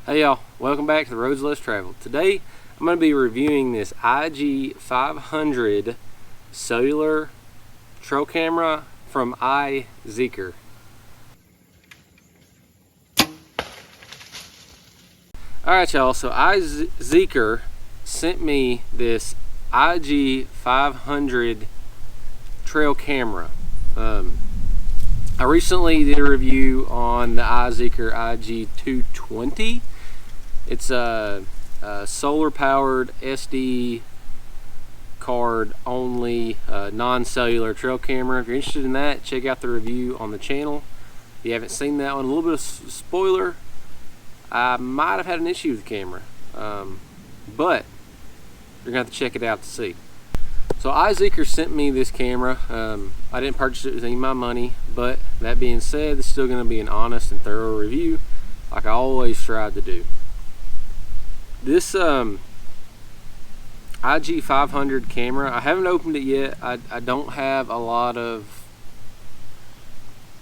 Hey y'all, welcome back to the Roads Less Traveled. Today I'm going to be reviewing this iG500 cellular trail camera from iZEEKER. Alright y'all, so iZEEKER sent me this iG500 trail camera. I recently did a review on the iZEEKER iG220. It's a solar powered SD card only non-cellular trail camera. If you're interested in that, check out the review on the channel. If you haven't seen that one, a little bit of spoiler, I might have had an issue with the camera, but you're gonna have to check it out to see. So iZEEKER sent me this camera. I didn't purchase it with any of my money, but that being said, it's still going to be an honest and thorough review like I always strive to do. This iG500 camera, I haven't opened it yet. I don't have a lot of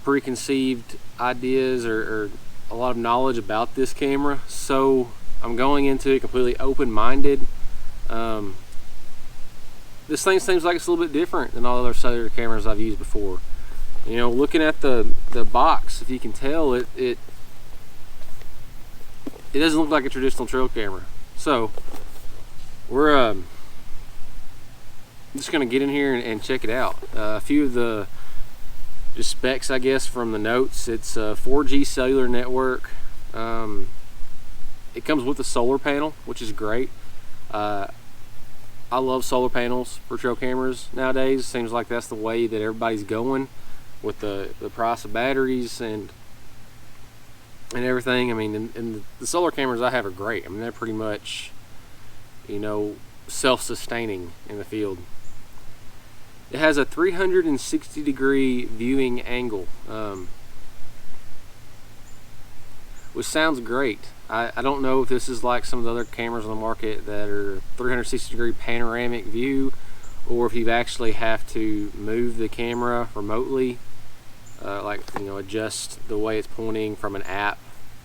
preconceived ideas or a lot of knowledge about this camera, so I'm going into it completely open-minded. This thing seems like it's a little bit different than all other cellular cameras I've used before. You know, looking at the box, if you can tell, it doesn't look like a traditional trail camera. So we're just gonna get in here and check it out. A few of the specs, I guess, from the notes. It's a 4G cellular network. It comes with a solar panel, which is great. I love solar panels for trail cameras nowadays. Seems like that's the way that everybody's going with the price of batteries and everything. I mean, and the solar cameras I have are great. I mean, they're pretty much, you know, self-sustaining in the field. It has a 360-degree viewing angle, which sounds great. I don't know if this is like some of the other cameras on the market that are 360-degree panoramic view, or if you actually have to move the camera remotely, like, you know, adjust the way it's pointing from an app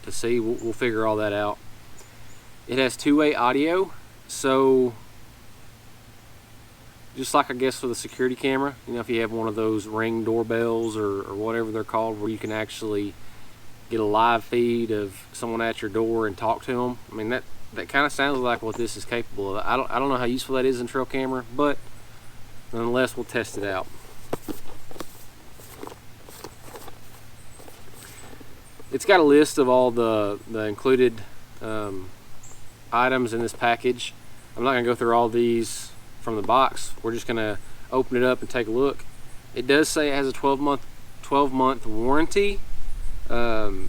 to see. We'll figure all that out. It has two-way audio, so just like, I guess, for the security camera, you know, if you have one of those Ring doorbells or whatever they're called, where you can actually get a live feed of someone at your door and talk to them. I mean, that kind of sounds like what this is capable of. I don't know how useful that is in trail camera, but nonetheless, we'll test it out. It's got a list of all the included items in this package. I'm not gonna go through all these from the box. We're just gonna open it up and take a look. It does say it has a 12-month warranty. So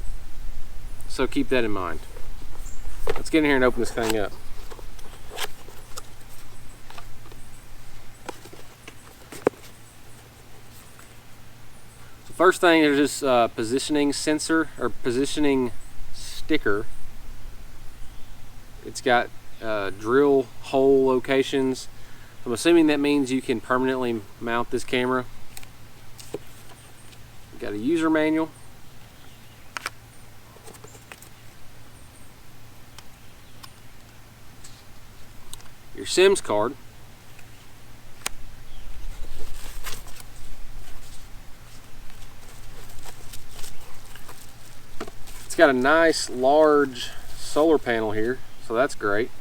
keep that in mind. Let's get in here and open this thing up. So first thing, there's this positioning sensor or positioning sticker. It's got drill hole locations. I'm assuming that means you can permanently mount this camera. We've got a user manual. Your SIMS card. It's got a nice large solar panel here, so that's great.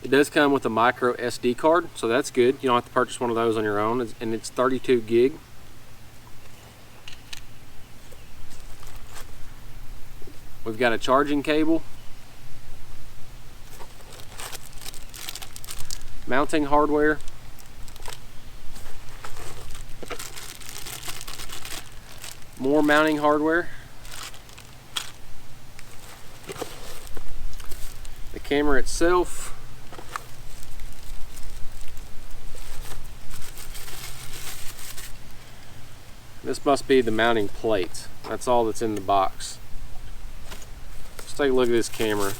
It does come with a micro SD card, so that's good. You don't have to purchase one of those on your own, and it's 32 gig. We've got a charging cable, mounting hardware, more mounting hardware, the camera itself, this must be the mounting plate. That's all that's in the box. Let's take a look at this camera.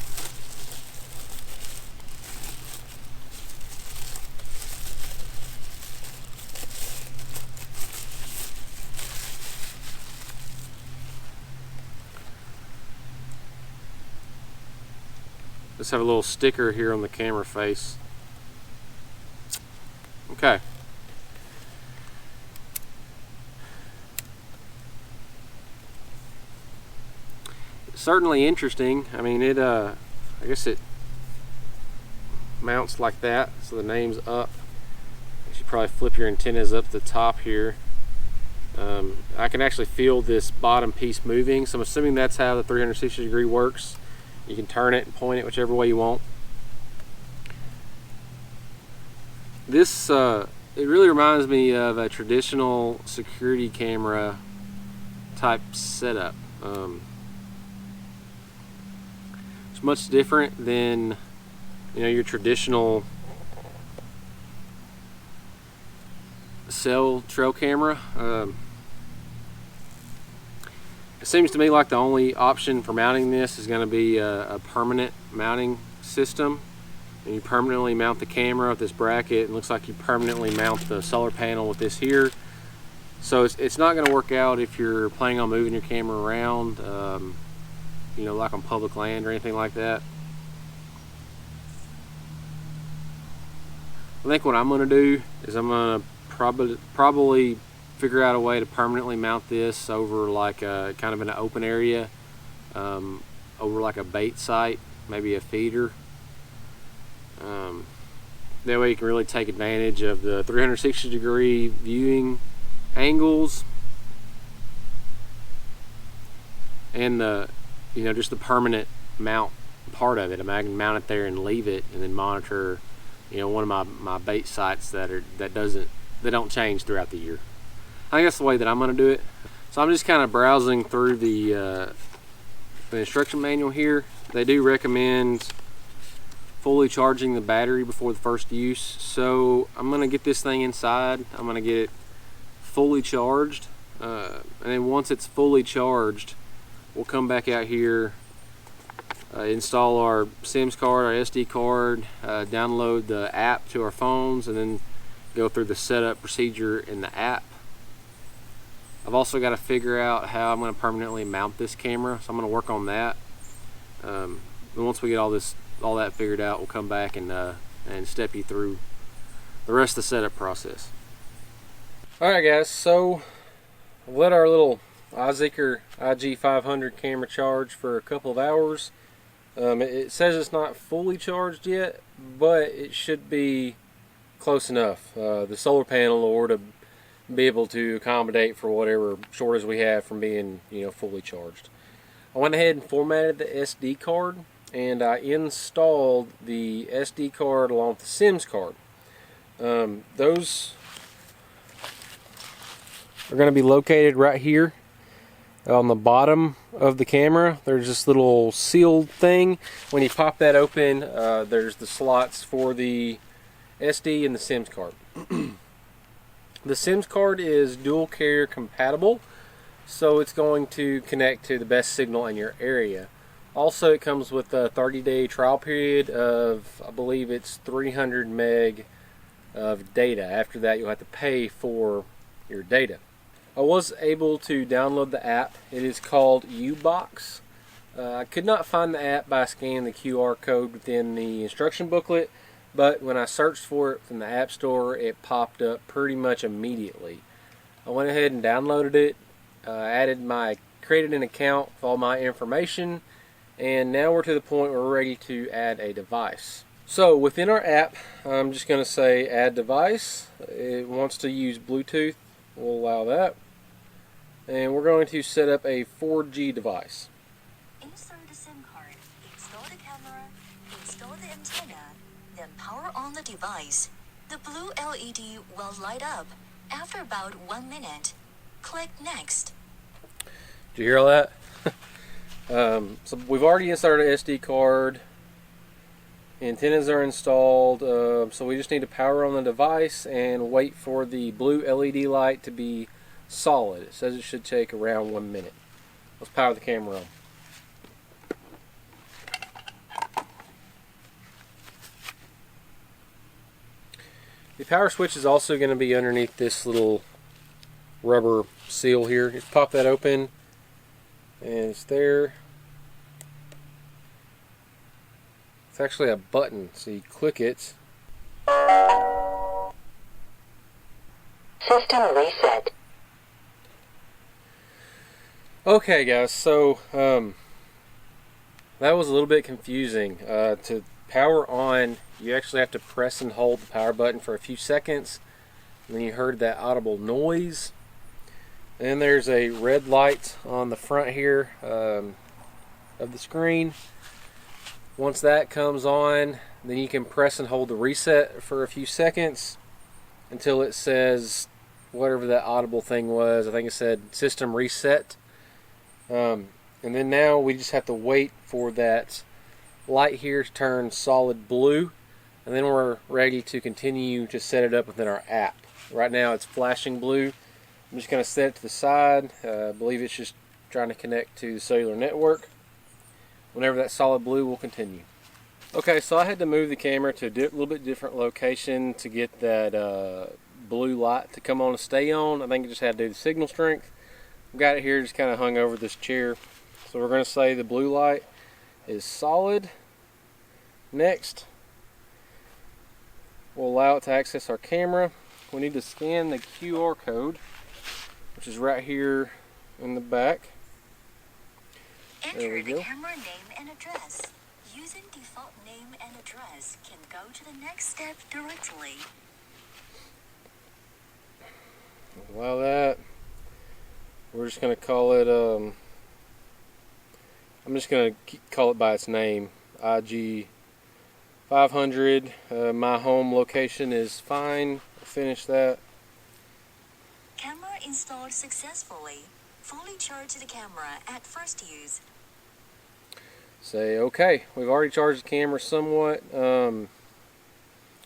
Let's have a little sticker here on the camera face. Okay. Certainly interesting. I mean, I guess it mounts like that, so the name's up. You should probably flip your antennas up to the top here. I can actually feel this bottom piece moving, so I'm assuming that's how the 360 degree works. You can turn it and point it whichever way you want. This it really reminds me of a traditional security camera type setup. It's much different than, you know, your traditional cell trail camera. It seems to me like the only option for mounting this is going to be a permanent mounting system. And you permanently mount the camera with this bracket. It looks like you permanently mount the solar panel with this here. So it's not going to work out if you're planning on moving your camera around, you know, like on public land or anything like that. I think what I'm going to do is I'm going to probably figure out a way to permanently mount this over like a kind of an open area, over like a bait site, maybe a feeder. That way you can really take advantage of the 360 degree viewing angles and the, you know, just the permanent mount part of it. I mean, I can mount it there and leave it and then monitor, you know, one of my bait sites that don't change throughout the year. I think that's the way that I'm going to do it. So I'm just kind of browsing through the instruction manual here. They do recommend fully charging the battery before the first use. So I'm going to get this thing inside. I'm going to get it fully charged. And then once it's fully charged, we'll come back out here, install our SIMS card, our SD card, download the app to our phones, and then go through the setup procedure in the app. I've also got to figure out how I'm going to permanently mount this camera, so I'm going to work on that. And once we get all that figured out, we'll come back and step you through the rest of the setup process. Alright guys, so I've let our little iZEEKER iG500 camera charge for a couple of hours. It says it's not fully charged yet, but it should be close enough. The solar panel ought to be able to accommodate for whatever shortage we have from being, you know, fully charged. I went ahead and formatted the SD card, and I installed the SD card along with the SIMS card. Those are going to be located right here on the bottom of the camera. There's this little sealed thing. When you pop that open, there's the slots for the SD and the SIMS card. The SIMS card is dual carrier compatible, so it's going to connect to the best signal in your area. Also, it comes with a 30-day trial period of, I believe it's 300 meg of data. After that, you'll have to pay for your data. I was able to download the app. It is called U-Box. I could not find the app by scanning the QR code within the instruction booklet, but when I searched for it from the App Store, it popped up pretty much immediately. I went ahead and downloaded it, created an account with all my information, and now we're to the point where we're ready to add a device. So within our app, I'm just going to say add device. It wants to use Bluetooth. We'll allow that. And we're going to set up a 4G device. Insert the SIM card, install the camera, install the antenna, then power on the device. The blue LED will light up after about 1 minute. Click Next. Did you hear all that? So we've already inserted an SD card. Antennas are installed, so we just need to power on the device and wait for the blue LED light to be solid. It says it should take around 1 minute. Let's power the camera on. The power switch is also going to be underneath this little rubber seal here. Just pop that open and it's there. It's actually a button, so you click it. System reset. Okay guys, so that was a little bit confusing. To power on, you actually have to press and hold the power button for a few seconds, and then you heard that audible noise. And then there's a red light on the front here of the screen. Once that comes on, then you can press and hold the reset for a few seconds until it says whatever that audible thing was. I think it said system reset. And then now we just have to wait for that light here to turn solid blue, and then we're ready to continue to set it up within our app. Right now it's flashing blue. I'm just going to set it to the side. I believe it's just trying to connect to the cellular network. Whenever that solid blue, will continue. Okay, so I had to move the camera to a little bit different location to get that blue light to come on and stay on. I think I just had to do the signal strength. I've got it here just kind of hung over this chair. So we're going to say the blue light is solid. Next, we'll allow it to access our camera. We need to scan the QR code, which is right here in the back. Enter the camera name and address. Using default name and address can go to the next step directly. Allow that. We're just going to call it, I'm just going to call it by its name, iG500. My home location is fine. I'll finish that. Camera installed successfully. Fully charge the camera at first use. Say okay. We've already charged the camera somewhat, and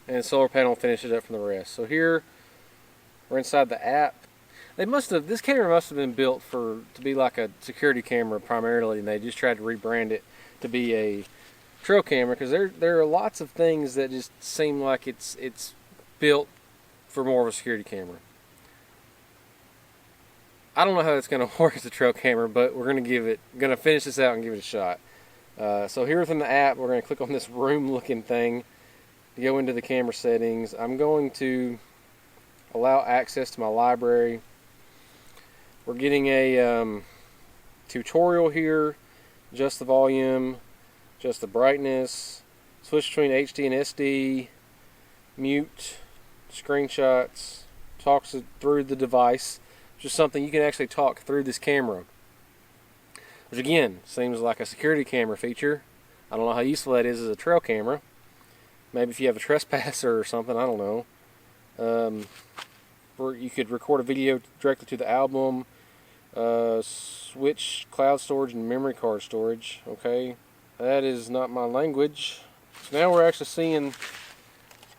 the solar panel finishes up from the rest. So here we're inside the app. This camera must have been built to be like a security camera primarily, and they just tried to rebrand it to be a trail camera, because there are lots of things that just seem like it's built for more of a security camera. I don't know how it's going to work as a trail camera, but we're going to finish this out and give it a shot. So here within the app, we're going to click on this room-looking thing to go into the camera settings. I'm going to allow access to my library. We're getting a tutorial here, adjust the volume, adjust the brightness, switch between HD and SD, mute, screenshots, talks through the device. Just something you can actually talk through this camera, which again seems like a security camera feature. I don't know how useful that is as a trail camera. Maybe if you have a trespasser or something, I don't know. Or you could record a video directly to the album, switch cloud storage and memory card storage. Okay, that is not my language. So now we're actually seeing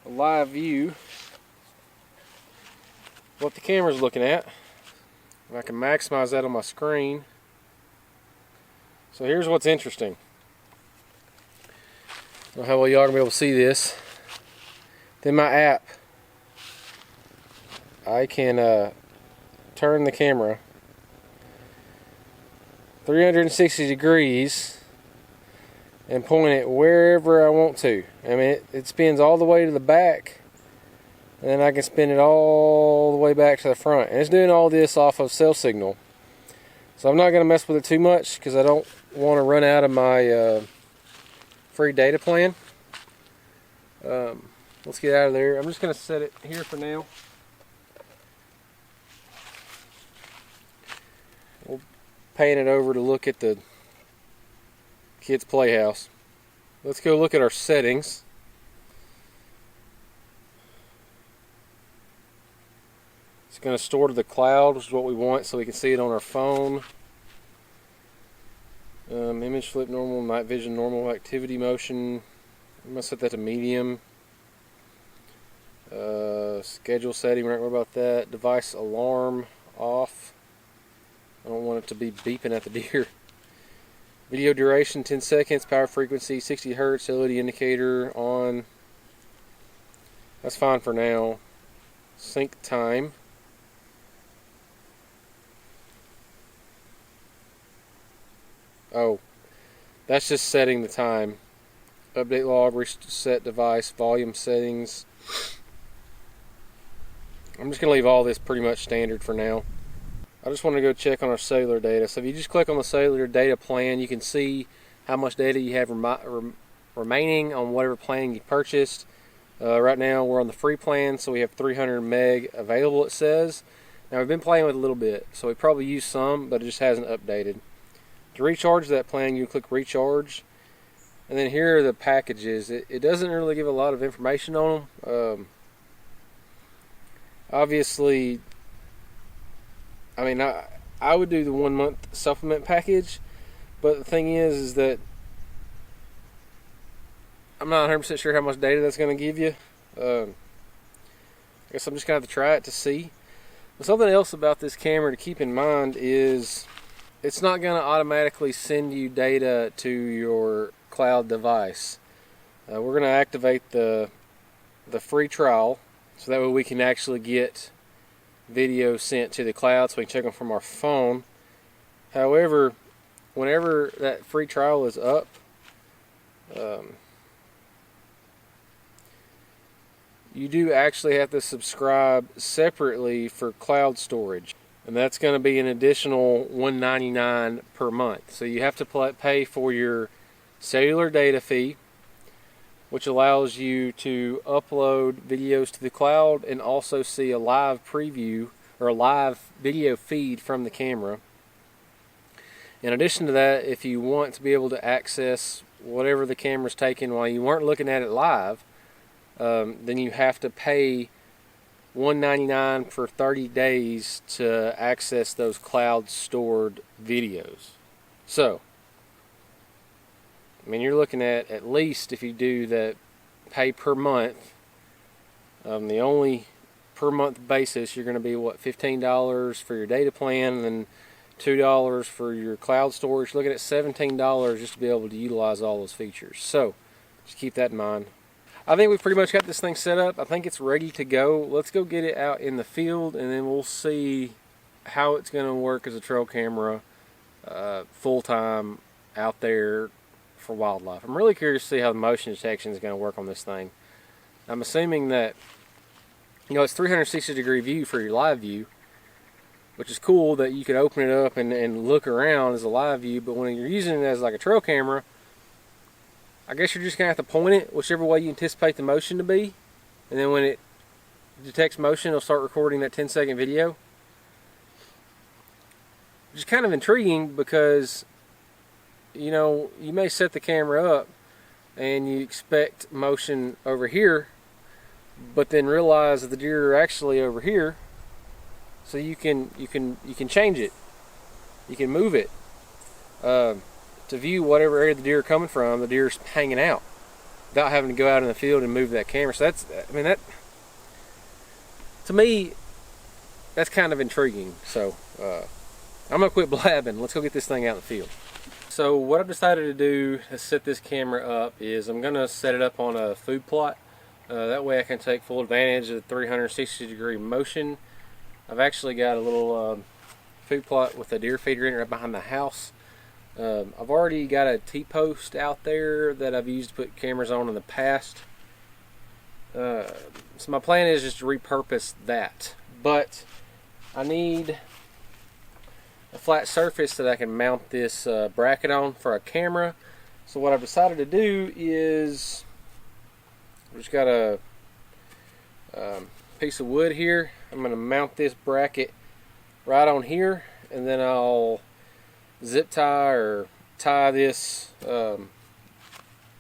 a live view what the camera's looking at. I can maximize that on my screen. So here's what's interesting. I don't know how well y'all are going to be able to see this. Then my app, I can turn the camera 360 degrees and point it wherever I want to. I mean, it spins all the way to the back, and then I can spin it all the way back to the front. And it's doing all this off of cell signal. So I'm not going to mess with it too much because I don't want to run out of my free data plan. Let's get out of there. I'm just going to set it here for now. We'll pan it over to look at the kids' playhouse. Let's go look at our settings. It's going to store to the cloud, which is what we want, so we can see it on our phone. Image flip normal, night vision normal, activity motion. I'm going to set that to medium. Schedule setting, we're not worried about that. Device alarm off. I don't want it to be beeping at the deer. Video duration 10 seconds, power frequency 60 Hz, LED indicator on. That's fine for now. Sync time. Oh, that's just setting the time. update log, reset device, volume settings. I'm just going to leave all this pretty much standard for now. I just want to go check on our cellular data. So if you just click on the cellular data plan, you can see how much data you have remaining on whatever plan you purchased. Right now we're on the free plan, so we have 300 meg available, it says. Now we've been playing with it a little bit, so we probably used some, but it just hasn't updated. To recharge that plan, you click recharge, and then here are the packages. It doesn't really give a lot of information on them. Obviously, I mean, I would do the 1 month supplement package, but the thing is that I'm not 100% sure how much data that's going to give you. I guess I'm just going to have to try it to see. But something else about this camera to keep in mind is it's not going to automatically send you data to your cloud device. We're going to activate the free trial, so that way we can actually get video sent to the cloud so we can check them from our phone. However, whenever that free trial is up, you do actually have to subscribe separately for cloud storage, and that's going to be an additional $1.99 per month. So you have to pay for your cellular data fee, which allows you to upload videos to the cloud and also see a live preview or a live video feed from the camera. In addition to that, if you want to be able to access whatever the camera's taking while you weren't looking at it live, then you have to pay $1.99 for 30 days to access those cloud stored videos. So, I mean, you're looking at least, if you do that pay per month, the only per month basis, you're going to be, what, $15 for your data plan, and then $2 for your cloud storage. Looking at $17 just to be able to utilize all those features. So, just keep that in mind. I think we've pretty much got this thing set up. I think it's ready to go. Let's go get it out in the field, and then we'll see how it's going to work as a trail camera full-time out there for wildlife. I'm really curious to see how the motion detection is going to work on this thing. I'm assuming that, you know, it's 360-degree view for your live view, which is cool that you can open it up and look around as a live view, but when you're using it as like a trail camera, I guess you're just going to have to point it whichever way you anticipate the motion to be, and then when it detects motion, it'll start recording that 10-second video. Which is kind of intriguing because, you know, you may set the camera up and you expect motion over here, but then realize that the deer are actually over here, so you can change it. You can move it to view whatever area the deer are coming from. The deer's hanging out without having to go out in the field and move that camera. So that's, I mean, that, to me, that's kind of intriguing. So I'm gonna quit blabbing. Let's go get this thing out in the field. So what I've decided to do to set this camera up is I'm gonna set it up on a food plot. That way I can take full advantage of the 360-degree motion. I've actually got a little food plot with a deer feeder in it right behind the house. I've already got a T-post out there that I've used to put cameras on in the past. So my plan is just to repurpose that. But I need a flat surface that I can mount this bracket on for a camera. So what I've decided to do is I've just got a piece of wood here. I'm going to mount this bracket right on here, and then I'll zip tie or tie this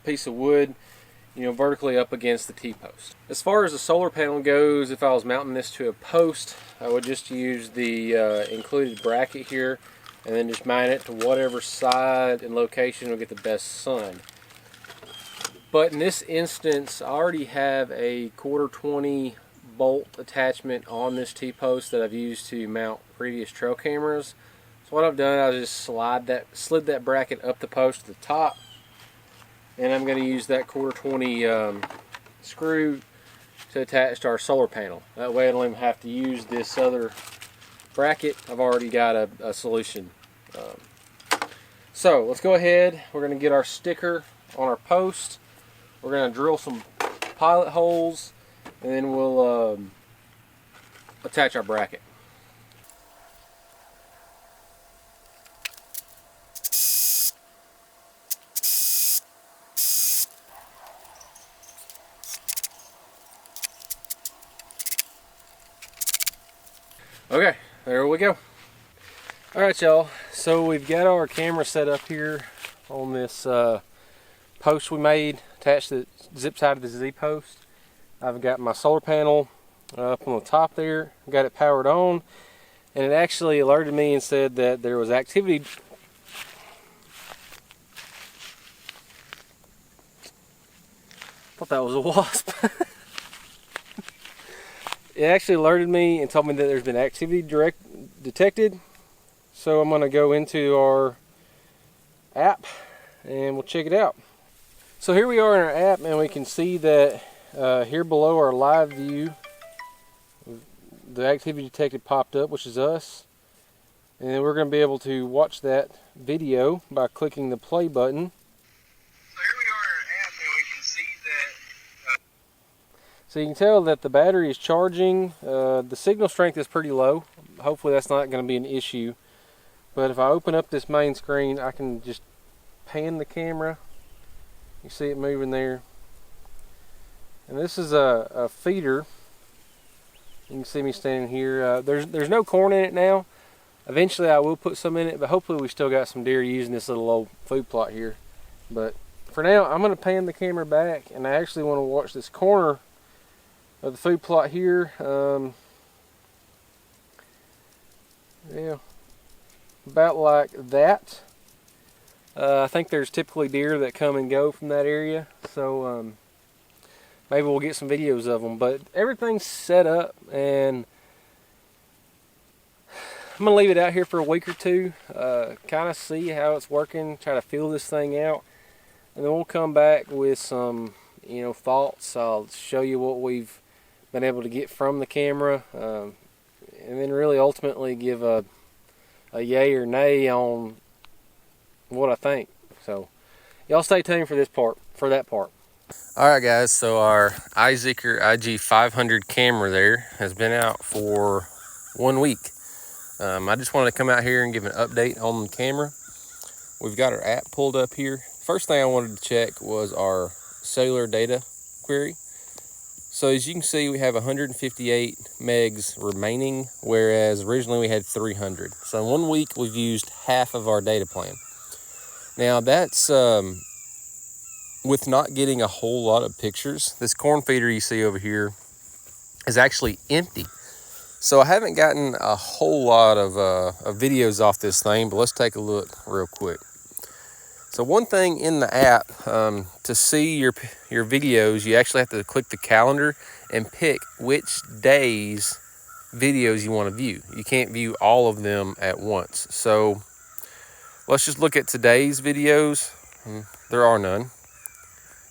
piece of wood, you know, vertically up against the T-post. As far as the solar panel goes, if I was mounting this to a post, I would just use the included bracket here and then just mount it to whatever side and location will get the best sun. But in this instance, I already have a 1/4-20 bolt attachment on this T-post that I've used to mount previous trail cameras. So what I've done, I just slid that bracket up the post to the top, and I'm going to use that 1/4-20 screw to attach to our solar panel. That way I don't even have to use this other bracket. I've already got a solution. So let's go ahead. We're going to get our sticker on our post. We're going to drill some pilot holes, and then we'll attach our bracket. Okay, there we go. Alright y'all, so we've got our camera set up here on this post we made, attached to the zip side of the Z post. I've got my solar panel up on the top there, got it powered on, and it actually alerted me and said that there was activity. Thought that was a wasp. It actually alerted me and told me that there's been activity detected. So I'm going to go into our app and we'll check it out. So here we are in our app, and we can see that here below our live view, the activity detected popped up, which is us. And then we're going to be able to watch that video by clicking the play button. So you can tell that the battery is charging. The signal strength is pretty low. Hopefully that's not going to be an issue. But if I open up this main screen, I can just pan the camera. You see it moving there. And this is a feeder. You can see me standing here. There's no corn in it now. Eventually I will put some in it, but hopefully we still got some deer using this little old food plot here. But for now, I'm going to pan the camera back, and I actually want to watch this corner of the food plot here. Yeah, about like that. I think there's typically deer that come and go from that area, so maybe we'll get some videos of them. But everything's set up, and I'm gonna leave it out here for a week or two, kind of see how it's working, try to feel this thing out, and then we'll come back with some, thoughts. I'll show you what we've been able to get from the camera, and then really ultimately give a yay or nay on what I think. So y'all stay tuned for that part. Alright guys, so our iZEEKER iG500 camera there has been out for 1 week. I just wanted to come out here and give an update on the camera. We've got our app pulled up here. First thing I wanted to check was our cellular data query. So as you can see, we have 158 megs remaining, whereas originally we had 300. So in 1 week, we've used half of our data plan. Now that's with not getting a whole lot of pictures. This corn feeder you see over here is actually empty. So I haven't gotten a whole lot of videos off this thing, but let's take a look real quick. So one thing in the app, to see your videos, you actually have to click the calendar and pick which day's videos you want to view. You can't view all of them at once. So let's just look at today's videos. There are none.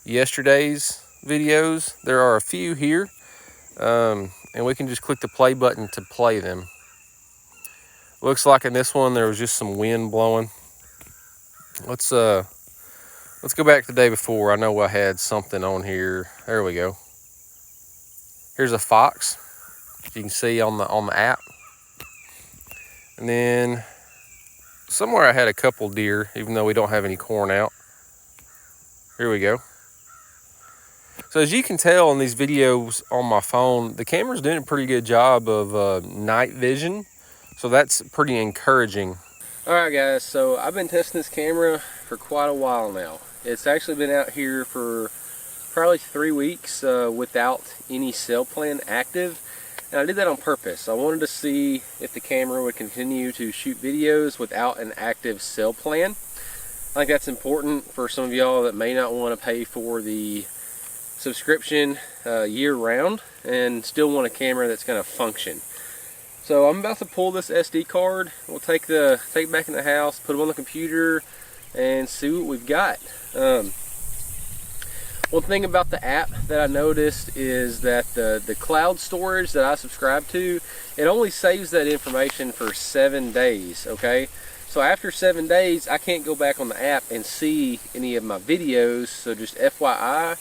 Yesterday's videos, there are a few here. And we can just click the play button to play them. Looks like in this one there was just some wind blowing. Let's go back to the day before. I know I had something on here. There we go. Here's a fox, you can see on the app. And then somewhere I had a couple deer, even though we don't have any corn out. Here we go. So as you can tell in these videos on my phone, the camera's doing a pretty good job of night vision. So that's pretty encouraging. Alright guys, so I've been testing this camera for quite a while now. It's actually been out here for probably 3 weeks without any cell plan active. And I did that on purpose. I wanted to see if the camera would continue to shoot videos without an active cell plan. I think that's important for some of y'all that may not want to pay for the subscription year-round and still want a camera that's going to function. So I'm about to pull this SD card. We'll take it back in the house, put it on the computer, and see what we've got. One thing about the app that I noticed is that the cloud storage that I subscribe to, it only saves that information for 7 days. Okay, so after 7 days, I can't go back on the app and see any of my videos. So just FYI.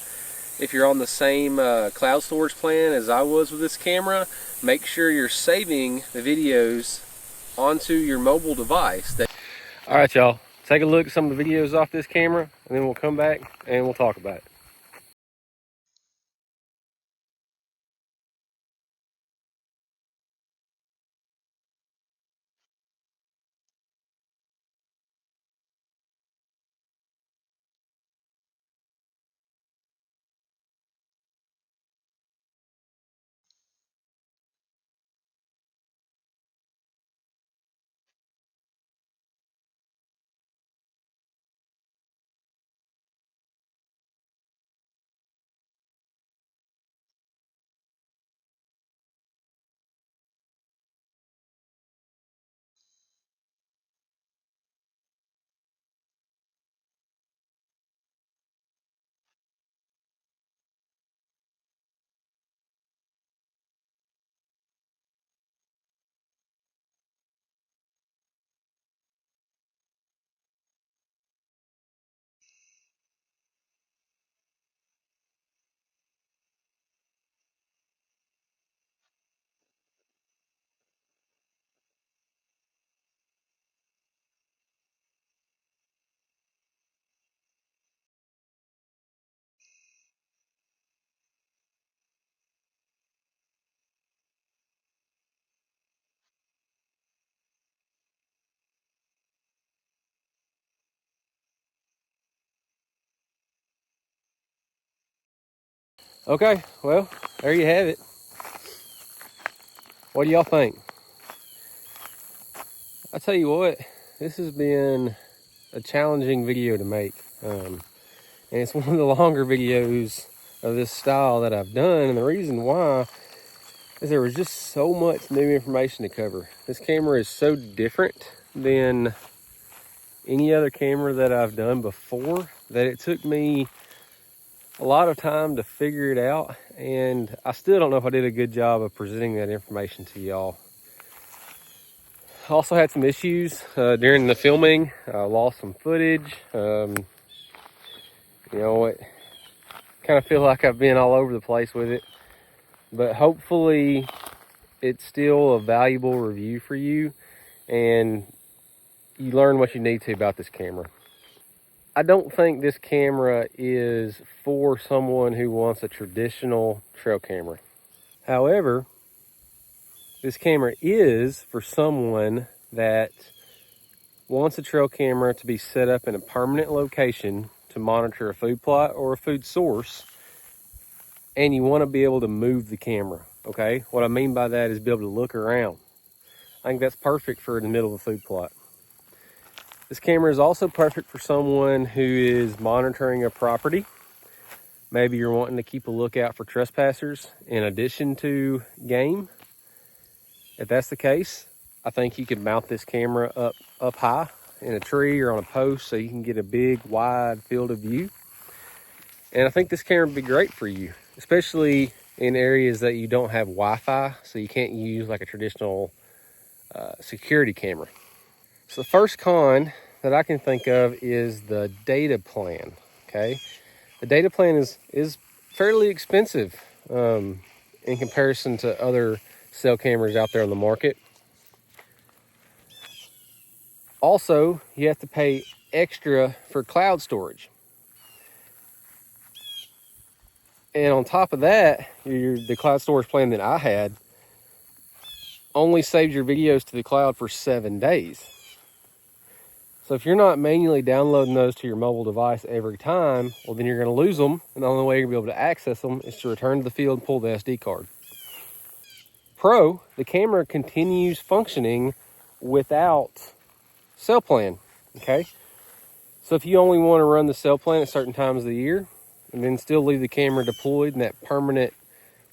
if you're on the same cloud storage plan as I was with this camera, make sure you're saving the videos onto your mobile device. All right, y'all, take a look at some of the videos off this camera, and then we'll come back and we'll talk about it. Okay, well, there you have it. What do y'all think? I tell you what, this has been a challenging video to make. And it's one of the longer videos of this style that I've done. And the reason why is there was just so much new information to cover. This camera is so different than any other camera that I've done before that it took me a lot of time to figure it out. And I still don't know if I did a good job of presenting that information to y'all. I also had some issues during the filming. I lost some footage. You know, it kind of feel like I've been all over the place with it, but hopefully it's still a valuable review for you and you learn what you need to about this camera. I don't think this camera is for someone who wants a traditional trail camera. However, this camera is for someone that wants a trail camera to be set up in a permanent location to monitor a food plot or a food source, and you want to be able to move the camera, okay? What I mean by that is be able to look around. I think that's perfect for in the middle of a food plot. This camera is also perfect for someone who is monitoring a property. Maybe you're wanting to keep a lookout for trespassers in addition to game. If that's the case, I think you could mount this camera up high in a tree or on a post so you can get a big, wide field of view. And I think this camera would be great for you, especially in areas that you don't have Wi-Fi, so you can't use like a traditional security camera. So the first con that I can think of is the data plan, okay? The data plan is fairly expensive in comparison to other cell cameras out there on the market. Also, you have to pay extra for cloud storage. And on top of that, the cloud storage plan that I had only saved your videos to the cloud for 7 days. So if you're not manually downloading those to your mobile device every time, well, then you're going to lose them. And the only way you're going to be able to access them is to return to the field and pull the SD card. Pro, the camera continues functioning without cell plan, okay? So if you only want to run the cell plan at certain times of the year and then still leave the camera deployed in that permanent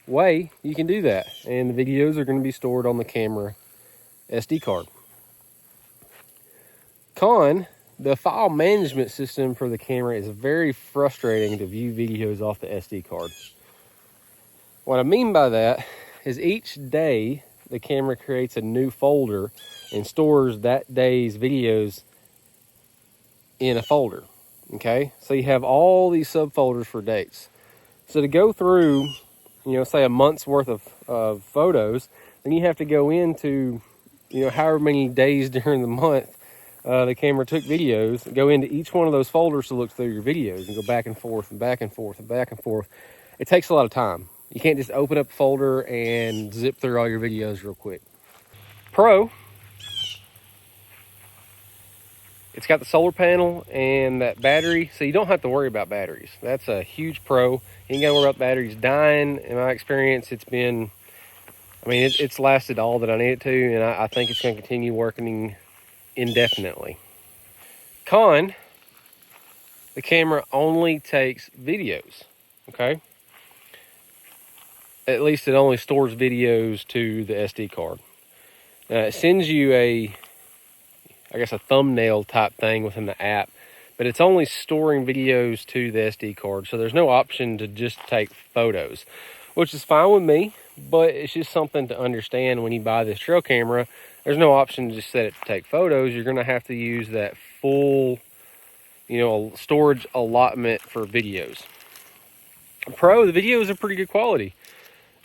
way, you can do that. And the videos are going to be stored on the camera SD card. Con, the file management system for the camera is very frustrating to view videos off the SD card. What I mean by that is each day the camera creates a new folder and stores that day's videos in a folder, okay? So you have all these subfolders for dates. So to go through, you know, say a month's worth of photos, then you have to go into, you know, however many days during the month the camera took videos, go into each one of those folders to look through your videos and go back and forth and back and forth and back and forth. It takes a lot of time. You can't just open up a folder and zip through all your videos real quick. Pro, it's got the solar panel and that battery, so you don't have to worry about batteries. That's a huge pro. You ain't got to worry about batteries dying. In my experience, it's been, I mean, it's lasted all that I need it to, and I think it's going to continue working indefinitely. Con, the camera only takes videos, okay? At least it only stores videos to the SD card. It sends you I guess a thumbnail type thing within the app, but it's only storing videos to the SD card. So there's no option to just take photos, which is fine with me, but it's just something to understand when you buy this trail camera. There's no option to just set it to take photos. You're gonna have to use that full, you know, storage allotment for videos. Pro, the videos are pretty good quality,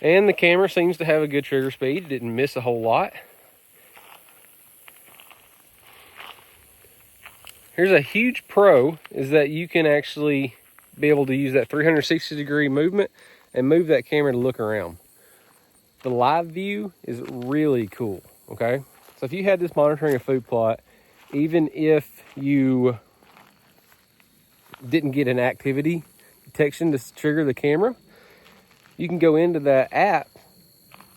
and the camera seems to have a good trigger speed. It didn't miss a whole lot. Here's a huge pro, is that you can actually be able to use that 360-degree movement and move that camera to look around. The live view is really cool, okay? So if you had this monitoring a food plot, even if you didn't get an activity detection to trigger the camera, you can go into that app,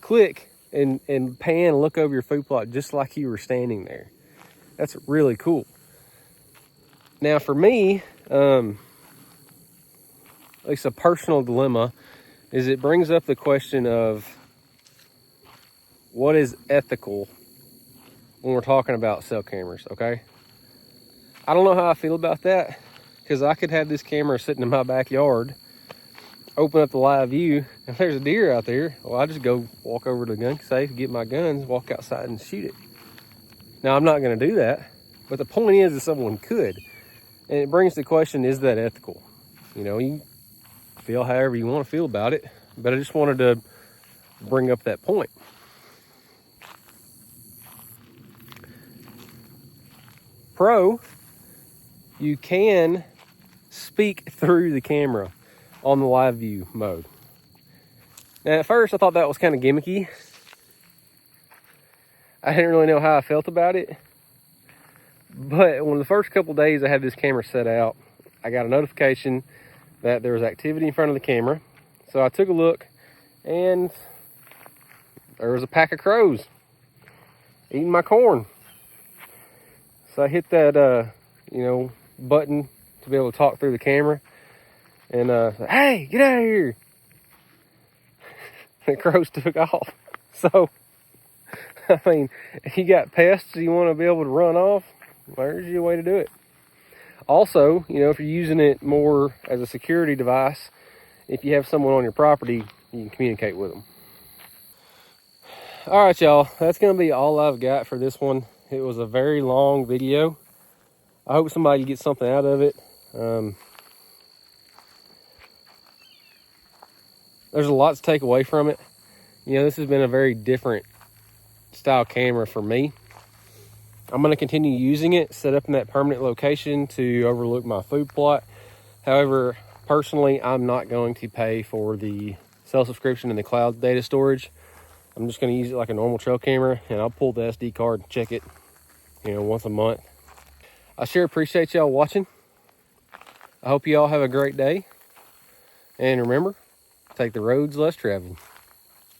click, and pan, look over your food plot just like you were standing there. That's really cool. Now for me, at least a personal dilemma, is it brings up the question of what is ethical when we're talking about cell cameras, okay? I don't know how I feel about that, because I could have this camera sitting in my backyard, open up the live view, if there's a deer out there, well, I just go walk over to the gun safe, get my guns, walk outside and shoot it. Now, I'm not gonna do that, but the point is that someone could. And it brings the question, is that ethical? You know, you feel however you want to feel about it, but I just wanted to bring up that point. Pro, you can speak through the camera on the live view mode. Now, at first, I thought that was kind of gimmicky. I didn't really know how I felt about it. But when the first couple days I had this camera set out, I got a notification that there was activity in front of the camera. So I took a look, and there was a pack of crows eating my corn. So I hit that, you know, button to be able to talk through the camera, and said, "Hey, get out of here!" The crows took off. So, I mean, if you got pests you want to be able to run off, there's your way to do it. Also, you know, if you're using it more as a security device, if you have someone on your property, you can communicate with them. All right, y'all, that's going to be all I've got for this one. It was a very long video. I hope somebody gets something out of it. There's a lot to take away from it. You know, this has been a very different style camera for me. I'm going to continue using it, set up in that permanent location to overlook my food plot. However, personally, I'm not going to pay for the cell subscription and the cloud data storage. I'm just going to use it like a normal trail camera, and I'll pull the SD card and check it, you know, once a month. I sure appreciate y'all watching. I hope you all have a great day. And remember, take the roads less traveled.